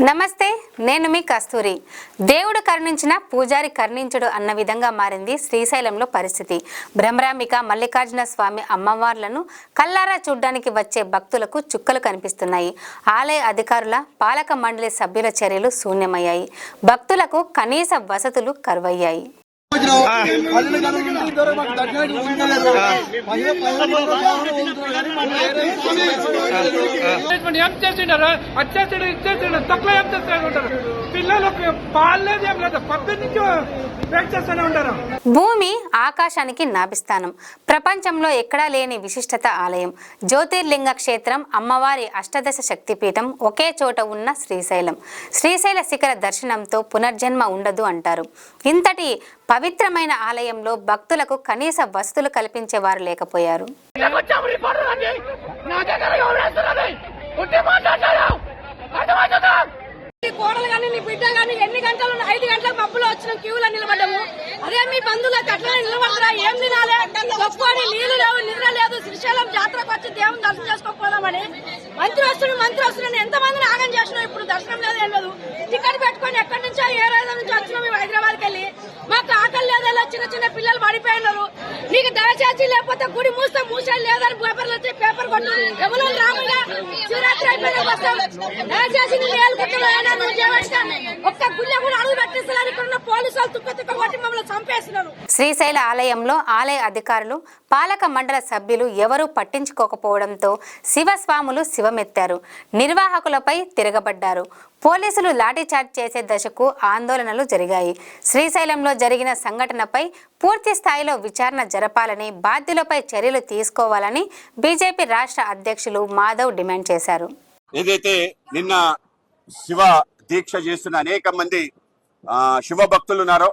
నమస్తే, నేను మీ కస్తూరి. దేవుడు కరుణించిన పూజారి కరుణించుడు అన్న విధంగా మారింది శ్రీశైలంలో పరిస్థితి. బ్రహ్మరాంబిక మల్లికార్జున స్వామి అమ్మవార్లను కల్లారా చూడ్డానికి వచ్చే భక్తులకు చుక్కలు కనిపిస్తున్నాయి. ఆలయ అధికారుల పాలక మండలి సభ్యుల చర్యలు శూన్యమయ్యాయి. భక్తులకు కనీస వసతులు కరువయ్యాయి. భూమి ఆకాశానికి నాభిస్థానం. ప్రపంచంలో ఎక్కడా లేని విశిష్టత ఆలయం. జ్యోతిర్లింగ క్షేత్రం, అమ్మవారి అష్టదశ శక్తిపీఠం ఒకే చోట ఉన్న శ్రీశైలం. శ్రీశైల శిఖర దర్శనంతో పునర్జన్మ ఉండదు అంటారు. ఇంతటి పవిత్రమైన ఆలయంలో భక్తులకు కనీస వసతులు కల్పించేవారు లేకపోయారు. కోడలు కానీ నీ బిడ్డ కానీ ఎన్ని గంటలు 5 గంటలకు పప్పులో వచ్చిన క్యూలో నిలబడ్డాము. అదే మీ బంధువులకు అట్లా నిలబడరా? ఏం తినాలి? తక్కువని నీళ్లు లేవు, నిద్ర లేదు. శ్రీశైలం జాతరకు వచ్చి దేవుని దర్శనం చేసుకోకపోదామని మంత్రి వస్తున్నాను ఎంతమందిని ఆగం చేసినాం. ఇప్పుడు దర్శనం లేదు, ఏం లేదు. టికెట్ పెట్టుకొని ఎక్కడి నుంచో ఏ రాజధాని నుంచి వచ్చినాం మేము హైదరాబాద్కి వెళ్ళి. మాకు ఆకలి లేదలా, చిన్న చిన్న పిల్లలు పడిపోయినారు. నీకు దయచేసి లేకపోతే గుడి మూసేది లేదని పేపర్లు వచ్చి పేపర్ కొట్టారు. ఎవరో రాముగా శివరాత్రి అయిపోయినా వస్తాం. దయచేసి ఒక్క గుళ్ళ కూడా అడుగు పెట్టిస్తున్నారు. ఇక్కడ ఉన్న పోలీసులు తుక్క కొట్టి మమ్మల్ని చంపేస్తున్నారు. శ్రీశైల ఆలయంలో ఆలయ అధికారులు, పాలక మండల సభ్యులు ఎవరూ పట్టించుకోకపోవడంతో శివస్వాములు శివమెత్తారు. నిర్వాహకులపై తిరగబడ్డారు. పోలీసులు లాఠీచార్జ్ చేసే దశకు ఆందోళనలు జరిగాయి. శ్రీశైలంలో జరిగిన సంఘటనపై పూర్తి స్థాయిలో విచారణ జరపాలని, బాధ్యులపై చర్యలు తీసుకోవాలని బీజేపీ రాష్ట్ర అధ్యక్షులు మాధవ్ డిమాండ్ చేశారు. ఏదైతే నిన్న శివ దీక్ష చేస్తున్న అనేక మంది శివ భక్తులు ఉన్నారో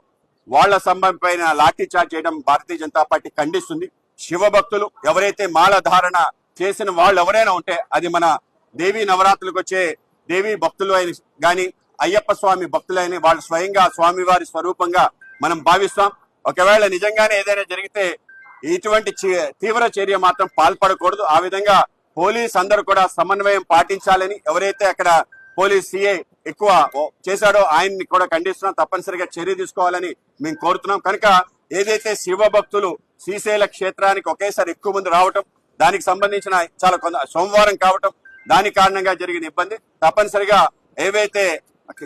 వాళ్ల సంబంధం పైన లాఠీ చార్జ్ చేయడం భారతీయ జనతా పార్టీ ఖండిస్తుంది. శివ భక్తులు ఎవరైతే మాల ధారణ చేసిన వాళ్ళు ఎవరైనా ఉంటే అది మన దేవీ నవరాత్రులకు వచ్చే దేవీ భక్తులు అయిన గాని అయ్యప్ప స్వామి భక్తులైన వాళ్ళు స్వయంగా స్వామివారి స్వరూపంగా మనం భావిస్తాం. ఒకవేళ నిజంగానే ఏదైనా జరిగితే ఇటువంటి తీవ్ర చర్య మాత్రం పాల్పడకూడదు. ఆ విధంగా పోలీస్ అందరూ కూడా సమన్వయం పాటించాలని, ఎవరైతే అక్కడ పోలీస్ సిఐ ఎక్కువ చేశాడో ఆయన్ని కూడా ఖండిస్తున్నాం. తప్పనిసరిగా చర్య తీసుకోవాలని మేము కోరుతున్నాం. కనుక ఏదైతే శివ భక్తులు శ్రీశైల క్షేత్రానికి ఒకేసారి ఎక్కువ మంది రావటం, దానికి సంబంధించిన చాలా సోమవారం కావటం, దాని కారణంగా జరిగిన ఇబ్బంది తప్పనిసరిగా ఏవైతే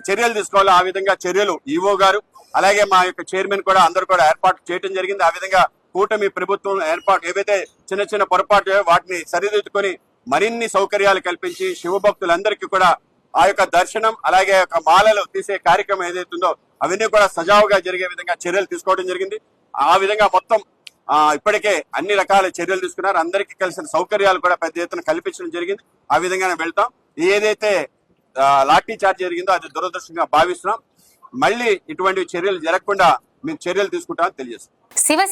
చర్యలు తీసుకోవాలో ఆ విధంగా చర్యలు ఈవో గారు అలాగే మా యొక్క చైర్మన్ కూడా అందరూ కూడా ఏర్పాటు చేయడం జరిగింది. ఆ విధంగా కూటమి ప్రభుత్వం ఏర్పాటు ఏవైతే చిన్న చిన్న పొరపాటు వాటిని సరిదిద్దుకొని మరిన్ని సౌకర్యాలు కల్పించి శివభక్తులందరికీ కూడా ఆ యొక్క దర్శనం అలాగే ఒక మాలలు తీసే కార్యక్రమం ఏదైతుందో అవన్నీ కూడా సజావుగా జరిగే విధంగా చర్యలు తీసుకోవడం జరిగింది. ఆ విధంగా మొత్తం ఇప్పటికే అన్ని రకాల చర్యలు తీసుకున్నారు. అందరికీ కలిసిన సౌకర్యాలు కూడా పెద్ద ఎత్తున కల్పించడం జరిగింది. ఆ విధంగానే వెళ్తాం. ఏదైతే లాఠీ చార్జ్ జరిగిందో అది దురదృష్టంగా భావిస్తున్నాం. మళ్ళీ ఇటువంటి చర్యలు జరగకుండా మేము చర్యలు తీసుకుంటామని తెలియజేస్తాం.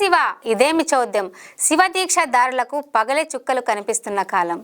శివ ఇదేమి చోద్యం. శివ దీక్ష దారులకు పగలే చుక్కలు కనిపిస్తున్న కాలం.